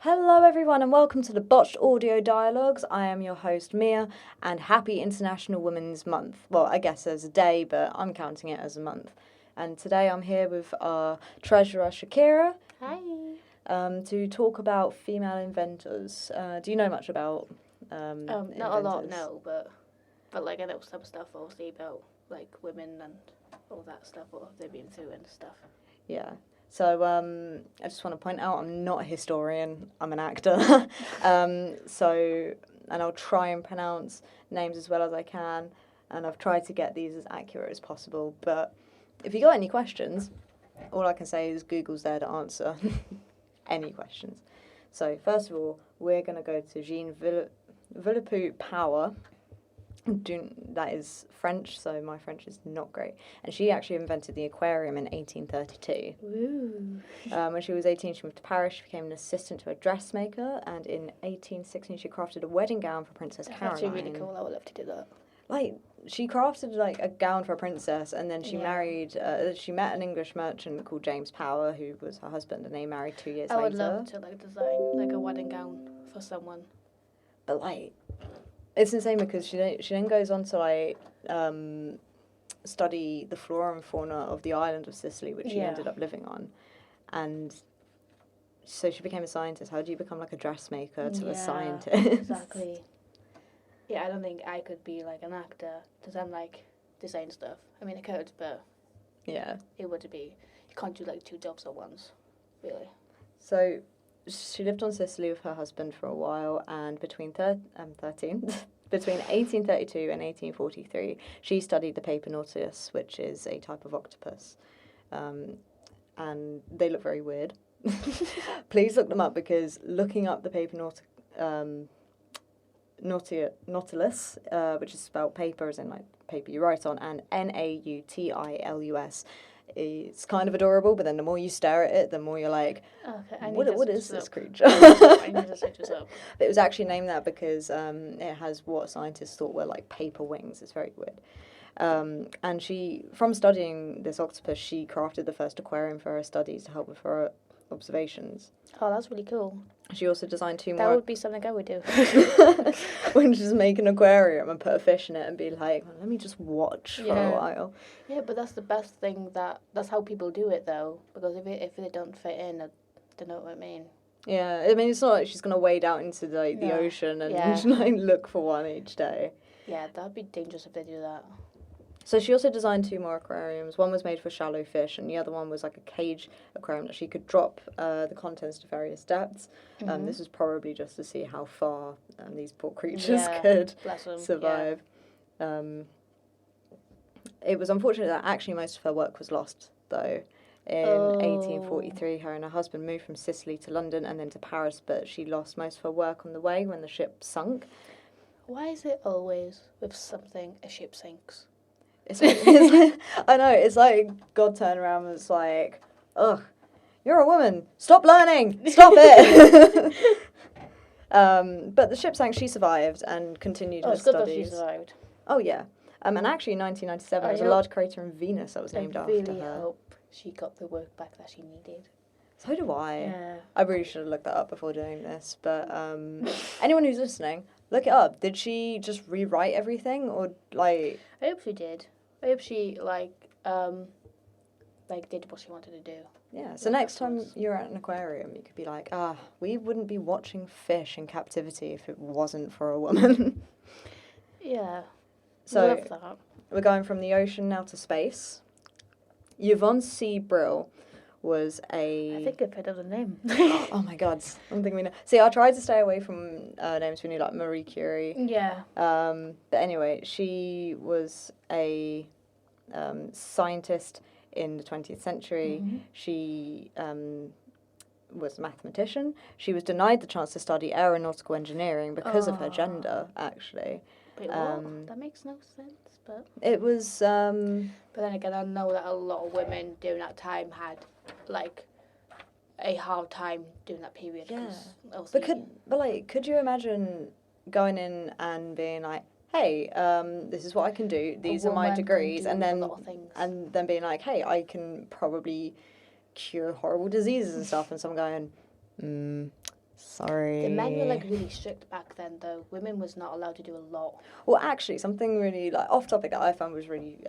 Hello, everyone, and welcome to the Botched Audio Dialogues. I am your host, Mia, and happy International Women's Month. Well, I guess there's a day, but I'm counting it as a month. And today I'm here with our treasurer, Shakira. Hi. To talk about female inventors. Do you know much about Not a lot, no, but like I know some stuff obviously about like women and all that stuff, what they've been through and stuff. Yeah. So I just want to point out I'm not a historian, I'm an actor. And I'll try and pronounce names as well as I can, and I've tried to get these as accurate as possible. But if you got any questions, all I can say is Google's there to answer any questions. So first of all, we're going to go to Jean Villepoux Power. That is French, so my French is not great. And she actually invented the aquarium in 1832. Ooh. When she was 18, she moved to Paris. She became an assistant to a dressmaker, and in 1816, she crafted a wedding gown for Princess Caroline. That's actually really cool. I would love to do that. Like, she crafted like a gown for a princess, and then she married. She met an English merchant called James Power, who was her husband, and they married 2 years later. I would love to like design like a wedding gown for someone. But like, it's insane because she then goes on to like study the flora and fauna of the island of Sicily, which she ended up living on, and so she became a scientist. How do you become like a dressmaker to a scientist? Exactly. Yeah, I don't think I could be like an actor to then like design stuff. I mean, I could, but Yeah. it would be you can't do like two jobs at once, really. So she lived on Sicily with her husband for a while, and between 1832 and 1843, she studied the paper nautilus, which is a type of octopus, and they look very weird. Please look them up, because looking up the paper nautilus, which is spelled paper as in like paper you write on, and nautilus, it's kind of adorable, but then the more you stare at it, the more you're like, okay, what is this creature? I need to search this up. But it was actually named that because it has what scientists thought were like paper wings. It's very weird. And she, from studying this octopus, she crafted the first aquarium for her studies to help with her observations. Oh, that's really cool. She also designed two more. That would be something I would do. When she's make an aquarium and put a fish in it and be like, well, let me just watch for a while. Yeah, but that's the best thing. That's how people do it though. Because if they don't fit in, I don't know what I mean. Yeah, I mean, it's not like she's gonna wade out into the ocean and like look for one each day. Yeah, that'd be dangerous if they do that. So she also designed two more aquariums. One was made for shallow fish, and the other one was like a cage aquarium that she could drop the contents to various depths. This was probably just to see how far these poor creatures could survive. Yeah. It was unfortunate that actually most of her work was lost, though. In 1843, her and her husband moved from Sicily to London and then to Paris, but she lost most of her work on the way when the ship sunk. Why is it always with something a ship sinks? It's like, I know, it's like God turned around and was like, ugh, you're a woman, stop learning, stop it. But the ship sank, she survived and continued her studies. Good that she survived. Oh, yeah. And actually in 1997, there was a large crater in Venus that was named after her. I really hope she got the work back that she needed. So do I. Yeah. I really should have looked that up before doing this. But anyone who's listening, look it up. Did she just rewrite everything, or like? I hope she did. I hope she did what she wanted to do. Yeah. So next time you're at an aquarium, you could be like, we wouldn't be watching fish in captivity if it wasn't for a woman. Yeah. So love that. We're going from the ocean now to space. Yvonne C. Brill was a... I think I've heard of the name. oh my God, something we know. See, I tried to stay away from names we knew, like Marie Curie. Yeah. But anyway, she was a scientist in the 20th century. Mm-hmm. She was a mathematician. She was denied the chance to study aeronautical engineering because of her gender, actually. Wait, what? That makes no sense, but... It was... But then again, I know that a lot of women during that time had, like, a hard time during that period. Yeah. But could you imagine going in and being like, hey, this is what I can do, these are my degrees, and then being like, hey, I can probably cure horrible diseases and stuff, and someone going, Sorry. The men were like really strict back then, though. Women was not allowed to do a lot. Well, actually, something really like off topic that I found was really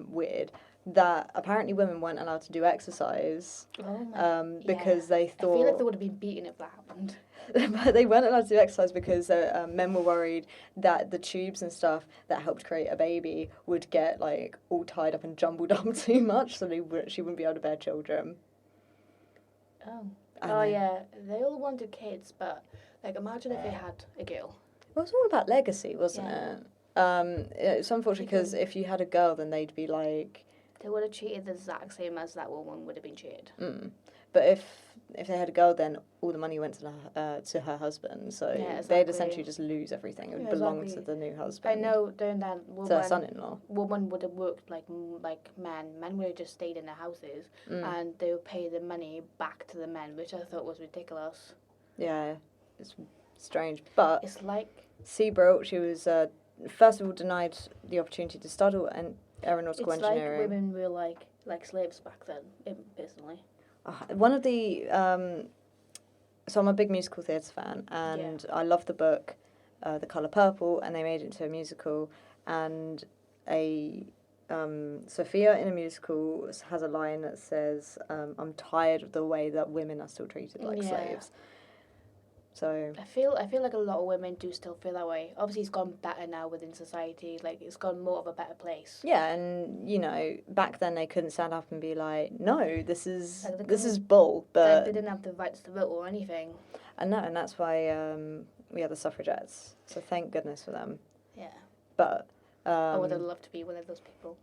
weird. That apparently women weren't allowed to do exercise because they thought. I feel like they would have been beaten if that happened. But they weren't allowed to do exercise because men were worried that the tubes and stuff that helped create a baby would get like all tied up and jumbled up too much, so she wouldn't be able to bear children. Oh yeah, they all wanted kids, but like imagine if they had a girl. It was all about legacy, wasn't it? It's unfortunate because if you had a girl, then they'd be like. They would have treated the exact same as that woman would have been treated. But if they had a girl, then all the money went to her husband. So they'd essentially just lose everything. It would belong to the new husband. I know during that woman, to her son-in-law. Woman would have worked like men. Men would have just stayed in their houses, and they would pay the money back to the men, which I thought was ridiculous. Yeah, it's strange, but it's like Seabrook. She was first of all denied the opportunity to study aeronautical engineering. It's like women were like slaves back then, personally. One of the so I'm a big musical theatre fan, and I love the book The Colour Purple, and they made it into a musical, and Sophia in a musical has a line that says I'm tired of the way that women are still treated like slaves. So I feel like a lot of women do still feel that way. Obviously, it's gone better now within society. Like it's gone more of a better place. Yeah, and back then they couldn't stand up and be like, "No, this is bull." But they didn't have the rights to vote or anything. And that's why we had the suffragettes. So thank goodness for them. Yeah. But I would have loved to be one of those people.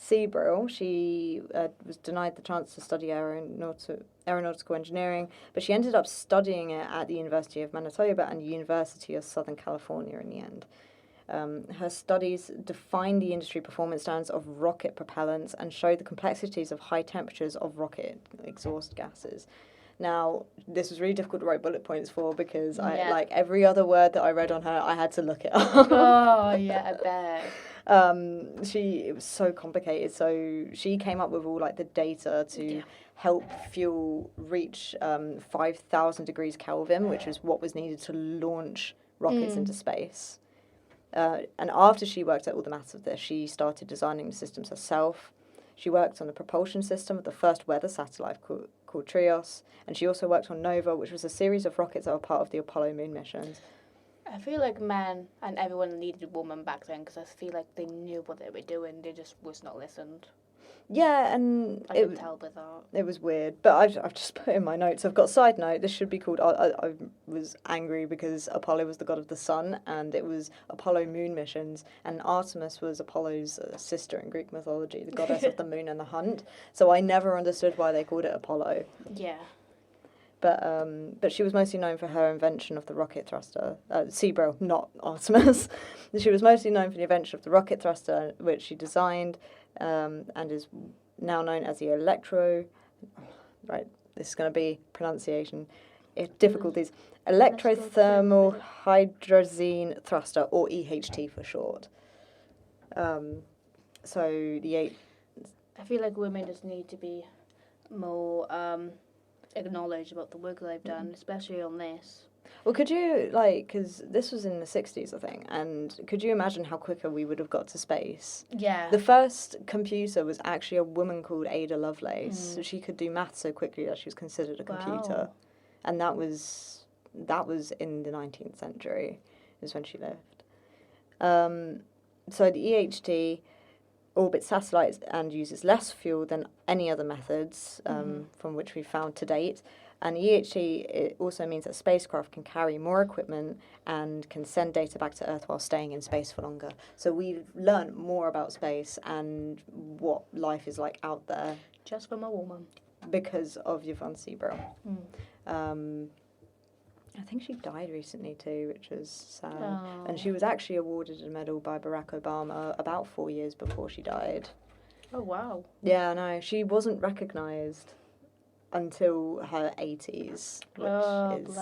Seabrill, she was denied the chance to study aeronautical engineering, but she ended up studying it at the University of Manitoba and the University of Southern California in the end. Her studies defined the industry performance standards of rocket propellants and showed the complexities of high temperatures of rocket exhaust gases. Now, this was really difficult to write bullet points for because I like every other word that I read on her, I had to look it up. Oh, yeah, I bet. It was so complicated. So she came up with all like the data to help fuel reach 5,000 degrees Kelvin, which is what was needed to launch rockets into space. And after she worked out all the maths of this, she started designing the systems herself. She worked on the propulsion system of the first weather satellite called Trios, and she also worked on Nova, which was a series of rockets that were part of the Apollo moon missions. I feel like men and everyone needed a woman back then because I feel like they knew what they were doing. They just was not listened. Yeah, and I could tell by that. It was weird, but I've just put in my notes. I've got a side note. This should be called. I was angry because Apollo was the god of the sun, and it was Apollo moon missions, and Artemis was Apollo's sister in Greek mythology, the goddess of the moon and the hunt. So I never understood why they called it Apollo. Yeah. But she was mostly known for her invention of the rocket thruster. Seabrill, not Artemis. She was mostly known for the invention of the rocket thruster, which she designed, and is now known as the Right, this is going to be pronunciation difficulties. Electrothermal hydrazine thruster, or EHT for short. So the I feel like women just need to be more acknowledged about the work they've done, especially on this. Well, could you, because this was in the 60s, I think, and could you imagine how quicker we would have got to space? Yeah. The first computer was actually a woman called Ada Lovelace. So she could do maths so quickly that she was considered a computer. Wow. And that was in the 19th century, is when she lived. So the EHT orbits satellites and uses less fuel than any other methods from which we've found to date. And EHT, it also means that spacecraft can carry more equipment and can send data back to Earth while staying in space for longer. So we've learned more about space and what life is like out there. Just from a woman. Because of Yvonne Seabrill. I think she died recently too, which was sad. Oh. And she was actually awarded a medal by Barack Obama about 4 years before she died. Oh, wow. Yeah, I know. She wasn't recognised until her 80s, which is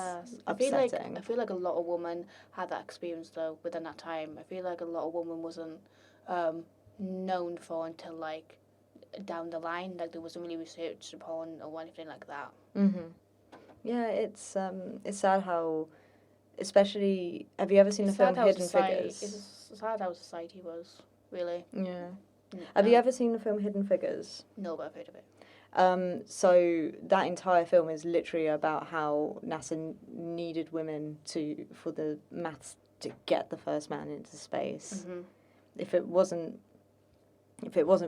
upsetting. I feel like a lot of women had that experience, though, within that time. I feel like a lot of women wasn't known for until, down the line. Like, there wasn't really research upon or anything like that. Yeah, it's sad how, especially, have you ever seen the film Hidden Figures? It's sad how society was, really. Yeah. Have you ever seen the film Hidden Figures? No, but I've heard of it. So that entire film is literally about how NASA needed women for the maths to get the first man into space. Mm-hmm. If it wasn't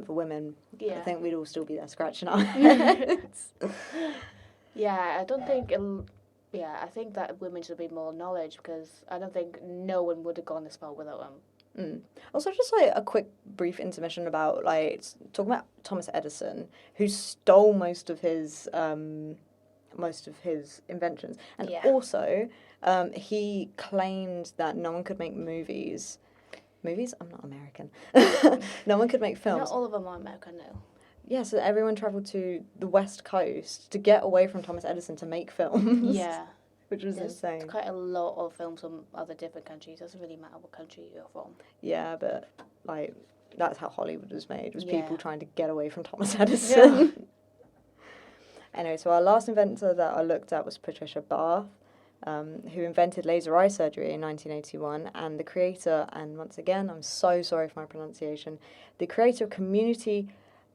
for women, I think we'd all still be there scratching our heads. Yeah, I don't think. I think that women should be more knowledge, because I don't think no one would have gone this far without them. Also, just like a quick brief intermission about talking about Thomas Edison, who stole most of his inventions, and also he claimed that no one could make movies. Movies? I'm not American. No one could make films. Not all of them are American, no. Yeah, so everyone travelled to the West Coast to get away from Thomas Edison to make films. Yeah. Which was insane. There's quite a lot of films from other different countries. It doesn't really matter what country you're from. Yeah, but that's how Hollywood was made. Was people trying to get away from Thomas Edison. Yeah. Anyway, so our last inventor that I looked at was Patricia Bath, who invented laser eye surgery in 1981, and the creator, and once again, I'm so sorry for my pronunciation, the creator of community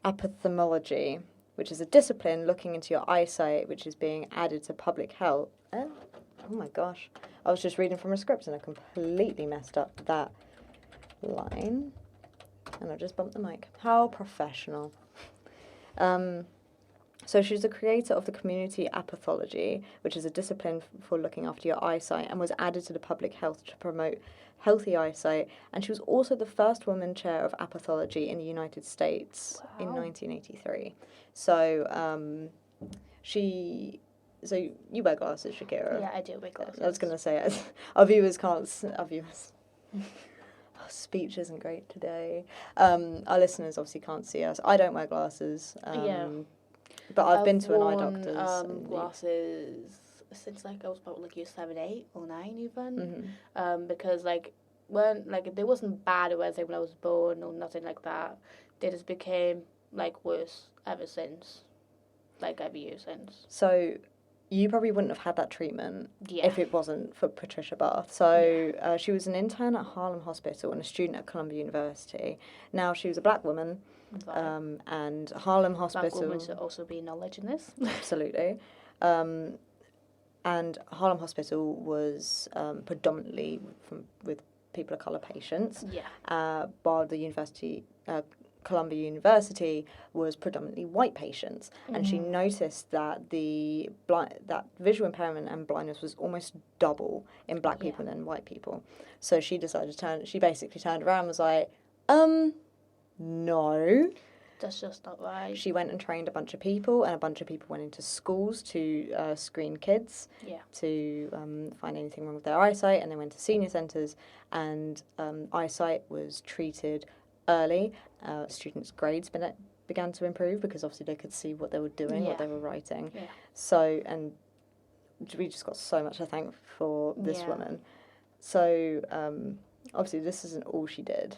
ophthalmology, which is a discipline looking into your eyesight, which is being added to public health. Oh my gosh. I was just reading from a script and I completely messed up that line. And I just bumped the mic. How professional. So she's the creator of the community apathology, which is a discipline for looking after your eyesight, and was added to the public health to promote healthy eyesight. And she was also the first woman chair of apathology in the United States in 1983. So So you wear glasses, Shakira? Yeah, I do wear glasses. I was going to say it. Our viewers can't... Our speech isn't great today. Our listeners obviously can't see us. I don't wear glasses. But I've been to an eye doctor's. Glasses since I was about year 7, 8 or 9 even. Mm-hmm. Because they wasn't bad or anything when I was born or nothing like that. They just became worse ever since. Every year since. So you probably wouldn't have had that treatment if it wasn't for Patricia Bath. So she was an intern at Harlem Hospital and a student at Columbia University. Now, she was a black woman, and Harlem Hospital... Black women should also be knowledge in this. Absolutely. And Harlem Hospital was predominantly with people of colour patients, while the Columbia University was predominantly white patients, and she noticed that that visual impairment and blindness was almost double in black people than white people. So she decided she basically turned around and was like, no. That's just not right. She went and trained a bunch of people, and a bunch of people went into schools to screen kids to find anything wrong with their eyesight, and they went to senior centres, and eyesight was treated early. Students' grades began to improve because obviously they could see what they were doing, what they were writing. Yeah. So, and we just got so much to thank for this woman. So, obviously this isn't all she did.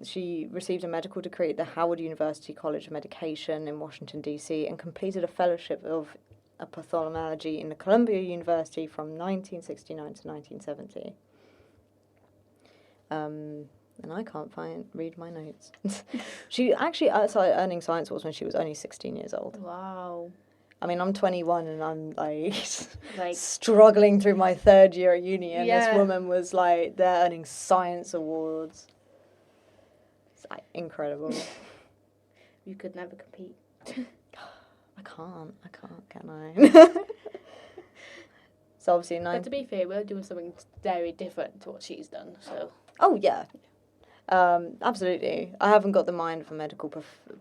She received a medical degree at the Howard University College of Medication in Washington, D.C., and completed a fellowship of ophthalmology in the Columbia University from 1969 to 1970. And I can't read my notes. She actually started earning science awards when she was only 16 years old. Wow. I mean, I'm 21 and I'm struggling through my third year at uni, and this woman was they're earning science awards. It's incredible. You could never compete. I can't, can I? So obviously, but to be fair, we're doing something very different to what she's done, so... Oh, yeah. Absolutely. I haven't got the mind of a medical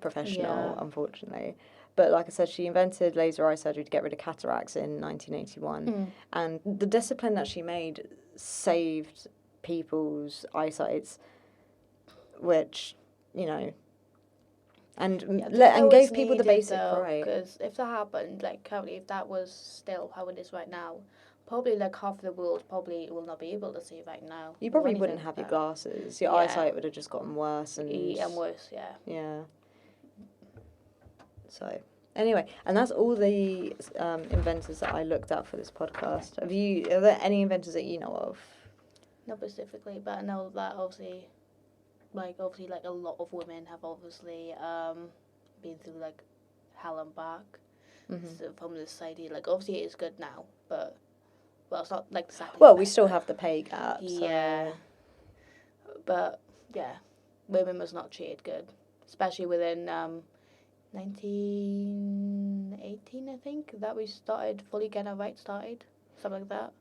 professional, unfortunately. But like I said, she invented laser eye surgery to get rid of cataracts in 1981. And the discipline that she made saved people's eyesights, which, and gave people the basic right. Because if that happened, currently, if that was still how it is right now, probably half of the world probably will not be able to see right now. You probably wouldn't have your glasses. Your eyesight would have just gotten worse. And worse, Yeah. So, Anyway, and that's all the inventors that I looked at for this podcast. Are there any inventors that you know of? Not specifically, but I know that obviously, like a lot of women have obviously been through like hell and back from the society. Like obviously it's good now, but well, it's not like exactly. Well, we still have the pay gap. Yeah. So. But yeah, women was not treated good, especially within 1918, I think, that we started fully getting our rights started, something like that.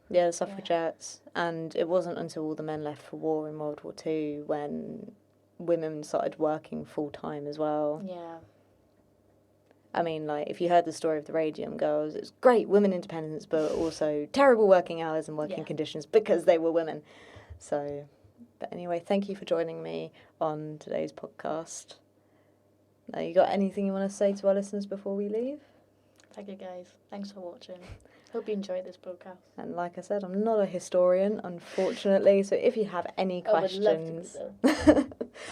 Yeah, the suffragettes. Yeah. And it wasn't until all the men left for war in World War II when women started working full time as well. Yeah. I mean, like, if you heard the story of the Radium Girls, it's great women independence, but also terrible working hours and working conditions because they were women. So, but anyway, thank you for joining me on today's podcast. You got anything you want to say to our listeners before we leave? Thank you, guys. Thanks for watching. Hope you enjoyed this podcast. And like I said, I'm not a historian, unfortunately. So if you have any questions, I would love to be, though.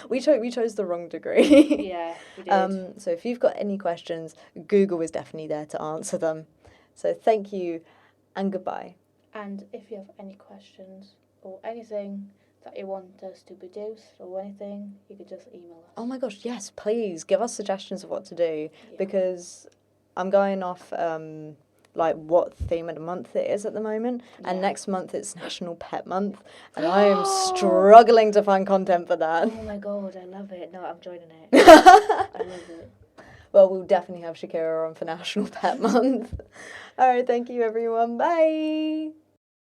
we chose the wrong degree. Yeah, we did. So if you've got any questions, Google is definitely there to answer them. So thank you, and goodbye. And if you have any questions or anything that you want us to produce or anything, you could just email us. Oh my gosh, yes, please give us suggestions of what to do, because I'm going off like what theme of the month it is at the moment, and next month it's National Pet Month, and I am struggling to find content for that. Oh my god, I love it. No, I'm joining it. I love it. Well, we'll definitely have Shakira on for National Pet Month. All right, thank you everyone. Bye.